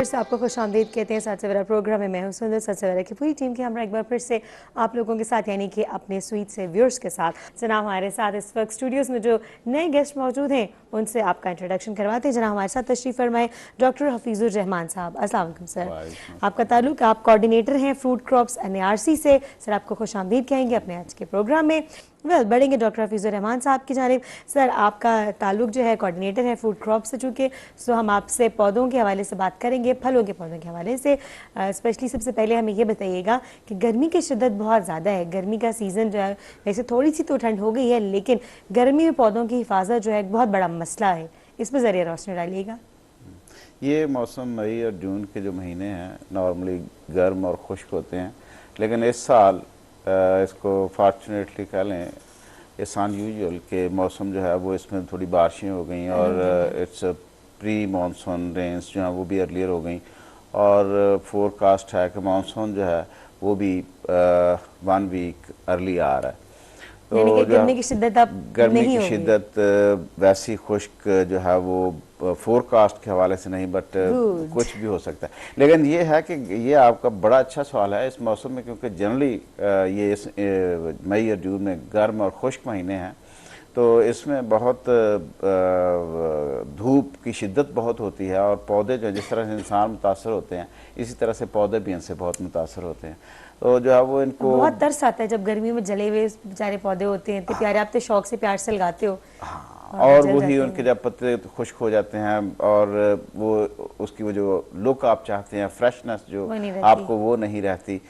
फिर से आपको खुशामदीद कहते हैं। साथ सवेरा प्रोग्राम में मैं हूं सुंदर। साथ सवेरा की पूरी टीम के हमरा एक बार फिर से आप लोगों के साथ, यानी कि अपने स्वीट से व्यूअर्स के साथ। जनाब हमारे साथ इस वक्त स्टूडियोज़ में जो नए गेस्ट मौजूद हैं उनसे आपका इंट्रोडक्शन करवाते हैं। जनाब हमारे साथ तशरीफ़ फरमाए डॉक्टर हफीज़ुर रहमान साहब। अस्सलाम वालेकुम सर। आपका ताल्लुक, आप कोऑर्डिनेटर हैं फ्रूट क्रॉप्स NARC से। सर आपको खुशामदीद कहेंगे अपने आज के प्रोग्राम में। बढ़ेंगे डॉक्टर हफीज़ुर रहमान साहब की जानिब। सर आपका ताल्लुक जो है कोऑर्डिनेटर है फूड क्रॉप से, चूँकि सो हम आपसे पौधों के हवाले से बात करेंगे, फलों के पौधों के हवाले से। स्पेशली सबसे पहले हमें ये बताइएगा कि गर्मी की शिद्दत बहुत ज़्यादा है। गर्मी का सीज़न जो है, वैसे थोड़ी सी तो ठंड हो गई है, लेकिन गर्मी में पौधों की हिफाजत जो है एक बहुत बड़ा मसला है। इस पर ज़रिए रोशनी डालिएगा। ये मौसम मई और जून के जो महीने हैं नॉर्मली गर्म और खुश्क होते हैं, लेकिन इस साल इसको फॉर्चुनेटली कह लें इट्स अनयूजुअल के मौसम जो है वो इसमें थोड़ी बारिशें हो गई और इट्स प्री मानसून रेंस जो है वो भी अर्लियर हो गई और फोरकास्ट है कि मानसून जो है वो भी 1 वीक अर्ली आ रहा है। तो यानी कि गर्मी की शिद्दत अब गर्मी नहीं की होगी। शिद्दत वैसी खुश्क जो है वो फोरकास्ट के हवाले से नहीं, बट कुछ भी हो सकता है। लेकिन ये है कि ये आपका बड़ा अच्छा सवाल है इस मौसम में, क्योंकि जनरली ये इस मई और जून में गर्म और खुश्क महीने हैं, तो इसमें बहुत धूप की शिद्दत बहुत होती है और पौधे जो जिस तरह से इंसान मुतासर होते हैं इसी तरह से पौधे भी इनसे बहुत मुतासर होते हैं। तो जो है वो इनको बहुत तरस आता है जब गर्मी में जले हुए बेचारे पौधे होते हैं, इतने प्यारे, आप तो शौक से प्यार से लगाते हो। और वही उनके जब पत्ते खुश्क हो जाते हैं और वो उसकी वो जो लुक आप चाहते हैं, फ्रेशनेस जो आपको वो नहीं रहती,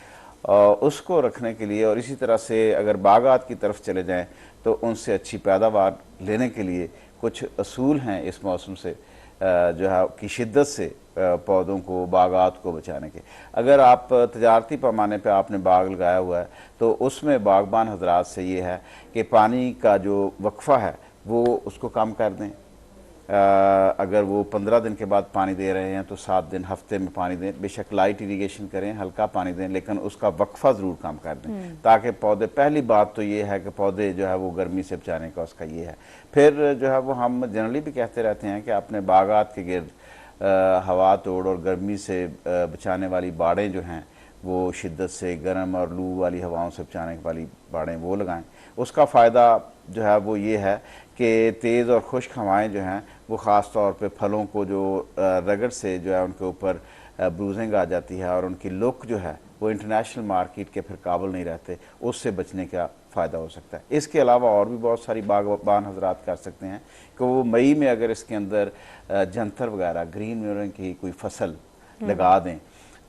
उसको रखने के लिए और इसी तरह से अगर बागात की तरफ चले जाएं तो उनसे अच्छी पैदावार लेने के लिए कुछ असूल हैं इस मौसम से जो है की शिद्दत से पौधों को, बागात को बचाने के। अगर आप तजारती पैमाने पे आपने बाग लगाया हुआ है तो उसमें बागबान हजरात से ये है कि पानी का जो वक्फा है वो उसको कम कर दें। अगर वो 15 दिन के बाद पानी दे रहे हैं तो 7 दिन हफ्ते में पानी दें। बेशक लाइट इरिगेशन करें, हल्का पानी दें, लेकिन उसका वक्फा ज़रूर कम कर दें ताकि पौधे, पहली बात तो ये है कि पौधे जो है वो गर्मी से बचाने का उसका ये है। फिर जो है वो हम जनरली भी कहते रहते हैं कि अपने बागात के गिर्द हवा तोड़ और गर्मी से बचाने वाली बाड़ें जो हैं वो शिद्दत से गर्म और लू वाली हवाओं से बचाने वाली बाड़ें वो लगाएं। उसका फ़ायदा जो है वो ये है कि तेज़ और खुश्क हवाएं जो हैं वो ख़ास तौर पे फलों को जो रगड़ से जो है उनके ऊपर ब्रूजिंग आ जाती है और उनकी लुक जो है वो इंटरनेशनल मार्केट के फिर काबिल नहीं रहते, उससे बचने का फ़ायदा हो सकता है। इसके अलावा और भी बहुत सारी बागबान हजरात कर सकते हैं कि वो मई में अगर इसके अंदर जंतर वगैरह ग्रीन म्यूरिंग की कोई फसल लगा दें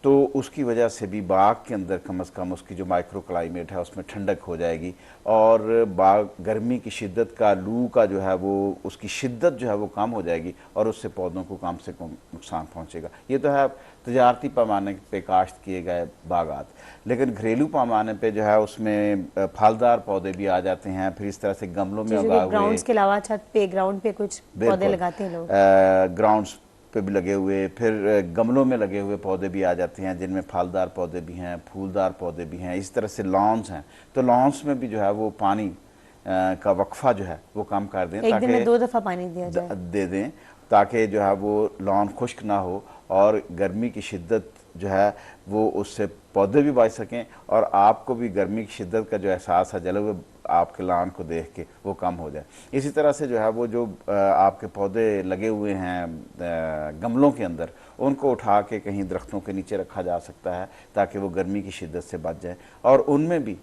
तो उसकी वजह से भी बाग के अंदर कम से कम उसकी जो माइक्रो क्लाइमेट है उसमें ठंडक हो जाएगी और बाग गर्मी की शिद्दत का, लू का जो है वो उसकी शिद्दत जो है वो कम हो जाएगी और उससे पौधों को कम से कम नुकसान पहुंचेगा। ये तो है तजारती पैमाने पे काश्त किए गए बागात, लेकिन घरेलू पैमाने पे जो है उसमें फलदार पौधे भी आ जाते हैं। फिर इस तरह से गमलों में उगा हुए, ग्राउंड्स के अलावा छत पे, ग्राउंड पे कुछ पौधे लगाते हैं लोग, ग्राउंड्स पे भी लगे हुए, फिर गमलों में लगे हुए पौधे भी आ जाते हैं जिनमें फलदार पौधे भी हैं, फूलदार पौधे भी हैं। इस तरह से लॉन्स हैं, तो लॉन्स में भी जो है वो पानी का वक्फा जो है वो कम कर दें, एक दिन में 2 दफ़ा पानी दिया जाए, दे दें ताकि जो है वो लॉन खुश्क ना हो और गर्मी की शिद्दत जो है वो उससे पौधे भी बच सकें और आपको भी गर्मी की शिद्दत का जो एहसास है जले हुए आपके लॉन को देख के वो कम हो जाए। इसी तरह से जो है वो जो आपके पौधे लगे हुए हैं गमलों के अंदर, उनको उठा के कहीं दरख्तों के नीचे रखा जा सकता है ताकि वो गर्मी की शिद्दत से बच जाए और उनमें भी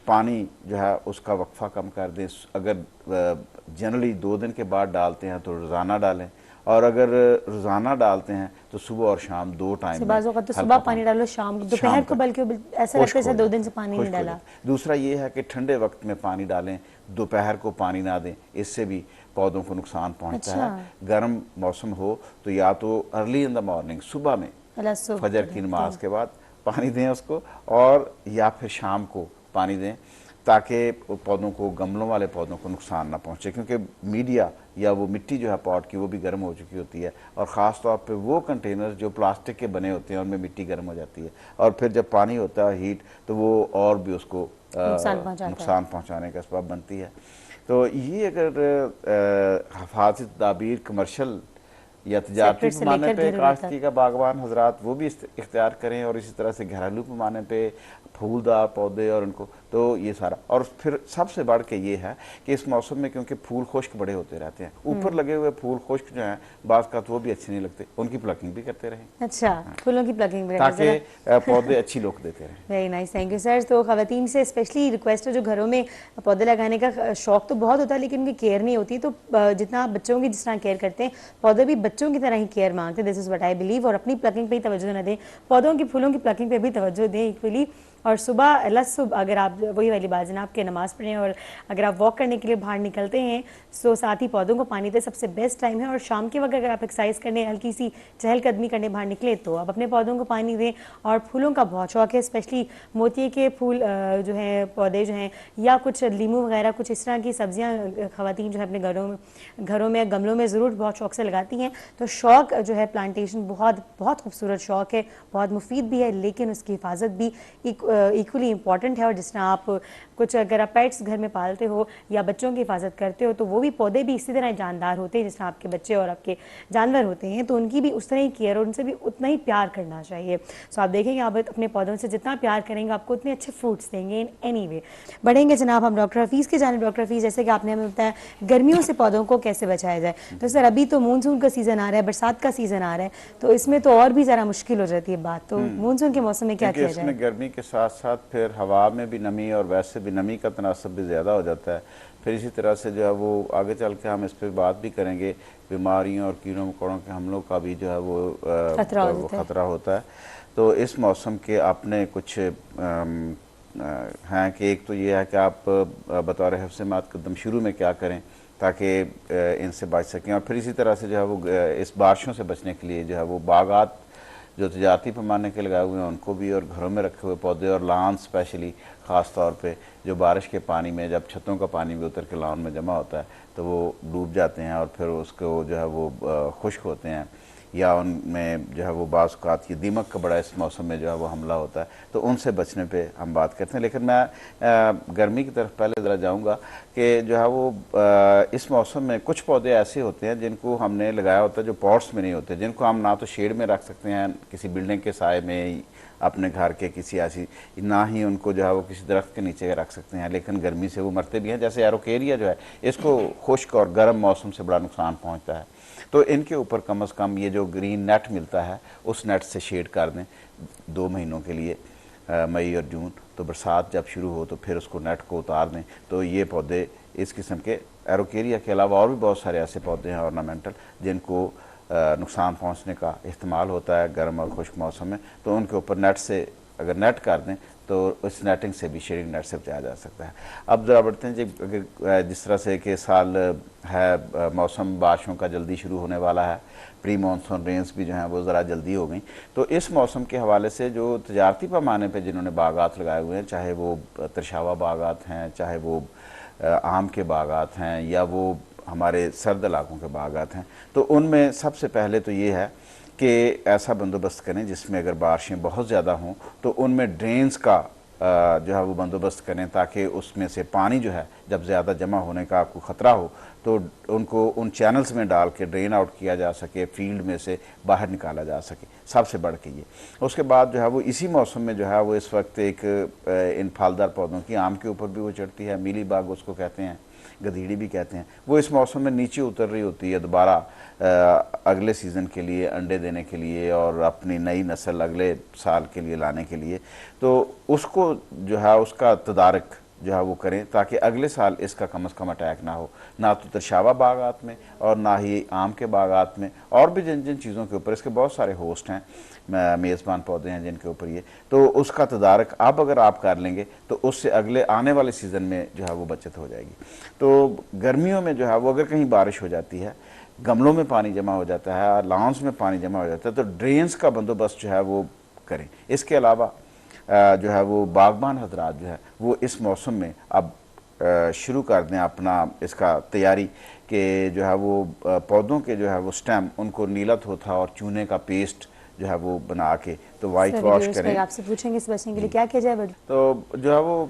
पानी जो है उसका वक्फा कम कर दें। अगर जनरली 2 दिन के बाद डालते हैं तो रोज़ाना डालें और अगर रोज़ाना डालते हैं तो सुबह और शाम 2 टाइम में, तो सुबह पानी डालो, शाम दोपहर को, बल्कि ऐसा लगता है 2 दिन से पानी नहीं डाला। दूसरा ये है कि ठंडे वक्त में पानी डालें, दोपहर को पानी ना दें, इससे भी पौधों को नुकसान पहुंचता है। गर्म मौसम हो तो या तो अर्ली इन द मॉर्निंग, सुबह में फजर की नमाज के बाद पानी दें उसको, और या फिर शाम को पानी दें ताकि पौधों को, गमलों वाले पौधों को नुकसान ना पहुंचे, क्योंकि मीडिया या वो मिट्टी जो है पॉट की वो भी गर्म हो चुकी होती है और ख़ास तौर पे वो कंटेनर जो प्लास्टिक के बने होते हैं उनमें मिट्टी गर्म हो जाती है और फिर जब पानी होता है हीट तो वो और भी उसको नुकसान पहुंचाने का सबब बनती है। तो ये अगर हिफाजत तदाबीर कमर्शल या तजारती पैमाने पे काश्तकारी का बागवान हजरात वो भी इख्तियार करें, और इसी तरह से घरेलू पैमाने पे फूलदार पौधे और उनको, तो ये सारा। और फिर सबसे बढ़ के ये है कि इस मौसम में क्योंकि फूल खुश्क बड़े होते रहते हैं, ऊपर लगे हुए फूल खुश्क जो हैं बाज़ का तो वो भी अच्छे नहीं लगते, उनकी प्लकिंग भी करते रहें। अच्छा, फूलों की प्लकिंग भी, ताकि पौधे अच्छी लुक देते रहें। Very nice, thank you sir. तो ख़वातीन से स्पेशली रिक्वेस्ट है, जो घरों में पौधे लगाने का शौक तो बहुत होता है लेकिन उनकी केयर नहीं होती, तो जितना आप बच्चों की जिस तरह केयर करते हैं, पौधे भी बच्चों की तरह ही केयर मांगते हैं, this is what I believe. और अपनी प्लकिंग पे ही तवज्जो न दें, पौधों की फूलों की प्लकिंग पे भी तवज्जो दें इक्वली। और सुबह सुबह अगर आप, वही वाली बात जनाब के, नमाज़ पढ़ें और अगर आप वॉक करने के लिए बाहर निकलते हैं तो साथ ही पौधों को पानी दें, सबसे बेस्ट टाइम है। और शाम के वक्त अगर आप एक्सरसाइज करने, हल्की सी चहलकदमी करने बाहर निकले तो आप अपने पौधों को पानी दें। और फूलों का बहुत शौक है, स्पेशली मोतिये के फूल जो हैं, पौधे जो हैं, या कुछ लीमू वगैरह, कुछ इस तरह की सब्जियां ख़वातीन जो है अपने घरों में गमलों में ज़रूर बहुत शौक से लगाती हैं। तो शौक जो है प्लांटेशन बहुत बहुत खूबसूरत शौक है, बहुत मुफीद भी है, लेकिन उसकी हिफाजत भी इक्वली इंपॉर्टेंट है। और जिस तरह आप कुछ अगर आप पेट्स घर में पालते हो या बच्चों की हिफाजत करते हो, तो वो भी पौधे भी इसी तरह जानदार होते हैं जिस तरह आपके बच्चे और आपके जानवर होते हैं, तो उनकी भी उस तरह ही केयर और उनसे भी उतना ही प्यार करना चाहिए। सो आप देखेंगे, आप अपने पौधों से जितना प्यार करेंगे आपको उतने अच्छे फ्रूट्स देंगे इन एनी वे। बढ़ेंगे जनाब हम डॉक्टर हफीज़ के जाने। डॉक्टर हफीज़, जैसे कि आपने हमें बताया गर्मियों से पौधों को कैसे बचाया जाए, तो सर अभी तो मानसून का सीज़न आ रहा है, बरसात का सीज़न आ रहा है, तो इसमें तो और भी ज़रा मुश्किल हो जाती है बात। तो मानसून के मौसम में क्या किया जाए? गर्मी के साथ साथ फिर हवा में भी नमी और वैसे भी नमी का तनासब भी ज़्यादा हो जाता है। फिर इसी तरह से जो है वो आगे चल के हम इस पर बात भी करेंगे, बीमारियों और कीड़ों मकोड़ों के हमलों का भी जो है वो खतरा होता है। तो इस मौसम के आपने कुछ हैं कि एक तो ये है कि आप बतौर हिफ्ज़ मातकदम शुरू में क्या करें ताकि इनसे बच सकें, और फिर इसी तरह से जो है वो इस बारिशों से बचने के लिए जो है वो बागात जो तजारती पैमाने के लगाए हुए हैं उनको भी, और घरों में रखे हुए पौधे और लॉन स्पेशली ख़ास तौर पे जो बारिश के पानी में, जब छतों का पानी भी उतर के लॉन में जमा होता है तो वो डूब जाते हैं और फिर उसको जो है वो खुश्क होते हैं, या उनमें जो है वो बाज़ औक़ात ये दीमक का बड़ा इस मौसम में जो है वो हमला होता है, तो उनसे बचने पे हम बात करते हैं। लेकिन मैं गर्मी की तरफ पहले ज़रा जाऊंगा कि जो है वो इस मौसम में कुछ पौधे ऐसे होते हैं जिनको हमने लगाया होता है जो पॉट्स में नहीं होते, जिनको हम ना तो शेड में रख सकते हैं किसी बिल्डिंग के साए में, अपने घर के किसी ऐसी, ना ही उनको जो है वो किसी दरख्त के नीचे रख सकते हैं, लेकिन गर्मी से वो मरते भी हैं। जैसे एरोकेरिया जो है, इसको खुश्क और गर्म मौसम से बड़ा नुकसान पहुँचता है, तो इनके ऊपर कम अज़ कम ये जो ग्रीन नेट मिलता है उस नेट से शेड कर दें 2 महीनों के लिए, मई और जून। तो बरसात जब शुरू हो तो फिर उसको नेट को उतार दें। तो ये पौधे इस किस्म के, एरोकेरिया के अलावा और भी बहुत सारे ऐसे पौधे हैं ऑर्नामेंटल जिनको नुकसान पहुंचने का इस्तेमाल होता है गर्म और खुश्क मौसम में, तो उनके ऊपर नेट से अगर नेट कर दें तो उस नेटिंग से भी, शेडिंग नेट से बचाया जा सकता है। अब ज़रा बढ़ते हैं जी, अगर जिस तरह से कि साल है मौसम बारिशों का जल्दी शुरू होने वाला है, प्री मानसून रेंस भी जो हैं वो ज़रा जल्दी हो गई, तो इस मौसम के हवाले से जो तजारती पैमाने पे जिन्होंने बागात लगाए हुए हैं, चाहे वो तरशावा बागात हैं, चाहे वो आम के बागात हैं, या वो हमारे सर्द इलाकों के बागात हैं, तो उनमें सबसे पहले तो ये है कि ऐसा बंदोबस्त करें जिसमें अगर बारिशें बहुत ज़्यादा हों तो उनमें ड्रेन्स का जो है वो बंदोबस्त करें, ताकि उसमें से पानी जो है जब ज़्यादा जमा होने का आपको ख़तरा हो तो उनको उन चैनल्स में डाल के ड्रेन आउट किया जा सके, फील्ड में से बाहर निकाला जा सके, सबसे बढ़ के ये। उसके बाद जो है वो इसी मौसम में जो है वो इस वक्त एक इन फलदार पौधों की, आम के ऊपर भी वो चढ़ती है, मीली बाग उसको कहते हैं, गधीड़ी भी कहते हैं, वो इस मौसम में नीचे उतर रही होती है दोबारा अगले सीज़न के लिए अंडे देने के लिए और अपनी नई नस्ल अगले साल के लिए लाने के लिए। तो उसको जो है उसका तदारक जो है वो करें ताकि अगले साल इसका कम से कम अटैक ना हो, ना तो तरशावा बागात में और ना ही आम के बागात में, और भी जिन जिन चीज़ों के ऊपर, इसके बहुत सारे होस्ट हैं, मेज़बान पौधे हैं जिनके ऊपर ये, तो उसका तदारक अब अगर आप कर लेंगे तो उससे अगले आने वाले सीज़न में जो है वो बचत हो जाएगी। तो गर्मियों में जो है वो अगर कहीं बारिश हो जाती है, गमलों में पानी जमा हो जाता है, लॉन्स में पानी जमा हो जाता है, तो ड्रेन्स का बंदोबस्त जो है वो करें। इसके अलावा जो है वो बागबान हजरात जो है वो इस मौसम में अब शुरू कर दें अपना इसका तैयारी कि जो है वो पौधों के जो है वो स्टेम, उनको नीला थोथा और चूने का पेस्ट जो है वो बना के तो वाइट वॉश करें। आपसे पूछेंगे इस बचने के लिए क्या किया जाए? तो जो है वो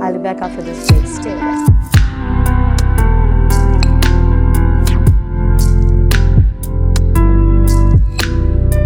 I'll be back after this break. Stay with us.